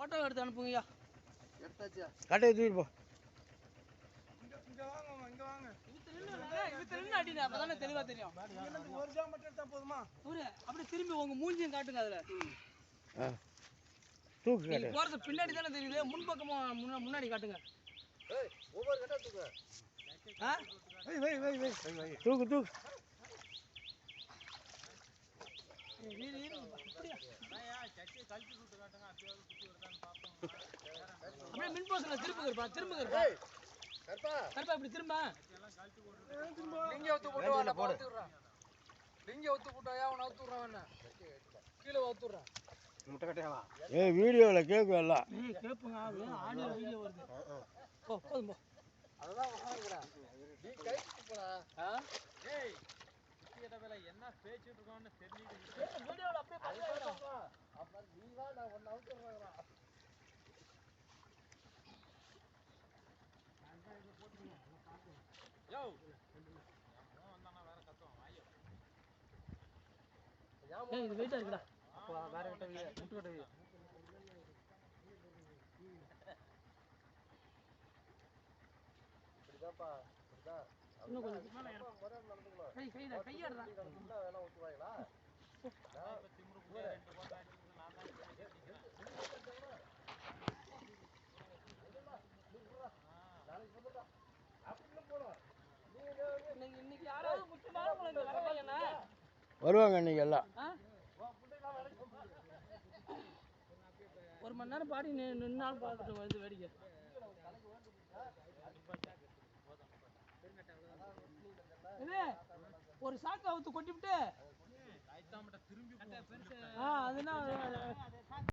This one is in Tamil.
போட்டோ எடுத்து அனுப்புங்கய்யா. கட்டையை தூக்கிட்டு போ. இங்க வாங்க. இது நின்னு அடிங்க, அப்பதானே தெளிவா தெரியும். ஒரு ஜா மட்டும் எடுத்தா போதுமா? அப்படி திரும்பி உங்க மூஞ்சியும் காட்டுங்க அதுல. தூக்கு கட்டை. போறது பின்னாடி தானே தெரியுது, முன்பக்கமா முன்னாடி காட்டுங்க. ஒவ்வொரு கட்டை தூக்கு. தூக்கு. அப்படியே மின் போஸ்ட்ல திரும்புங்கப்பா. கருப்பா இப்படி திரும்ப. லிங்க ஒத்து போட்டு வாடா போடுறான். லிங்க ஒத்து போட்டாயா அவன அவுத்துறான் என்ன? கீழ அவுத்துறான். முட்டை கட்டையாவா? ஏய் வீடியோல கேக்கு எல்லாம். கேப்புங்க ஆடியோ வீடியோ வருது. போதும் போ. அததான் வஹாங்கடா. நீ கைக்கு போடா. ஏய் கிட்ட வேல என்ன பேசிட்டு இருக்கோம்னு தெரிஞ்சிட்டு வீடியோல அப்படியே பாருங்க. அப்ப நீ வா நான் ஒண்ணு அவுத்துறேன்டா. யோ வந்தானா வேற கத்துவான் வாயோ. ஏய் இது வெயிட்டா இருக்குடா. வேற கிட்ட முட்டு கட்ட வை. இப்படிதான்ப்பா இப்படிதான். இன்னும் கொஞ்சம் மேல ஏறு. கையாடுறா. என்ன வேணா ஊத்துவாங்களா? இப்ப திமிரு கூட ரெண்டு போட்டா அடிச்சு நான் தான் கேட்டிக்கிறேன். நாளைக்கு போடா. அப்படியே போடா. இன்னைக்கு யாராவது முக்கியமான இந்த வரலையாண்ணா? வருவாங்க இன்னைக்கு எல்லாம். ஒரு மணி நேரம் பாடி நின்னாலும் பார்த்துட்டு வருது வேடிக்கை. ஒரு சாக்கு அவுத்து கொட்டிவிட்டு திரும்பி அதுனா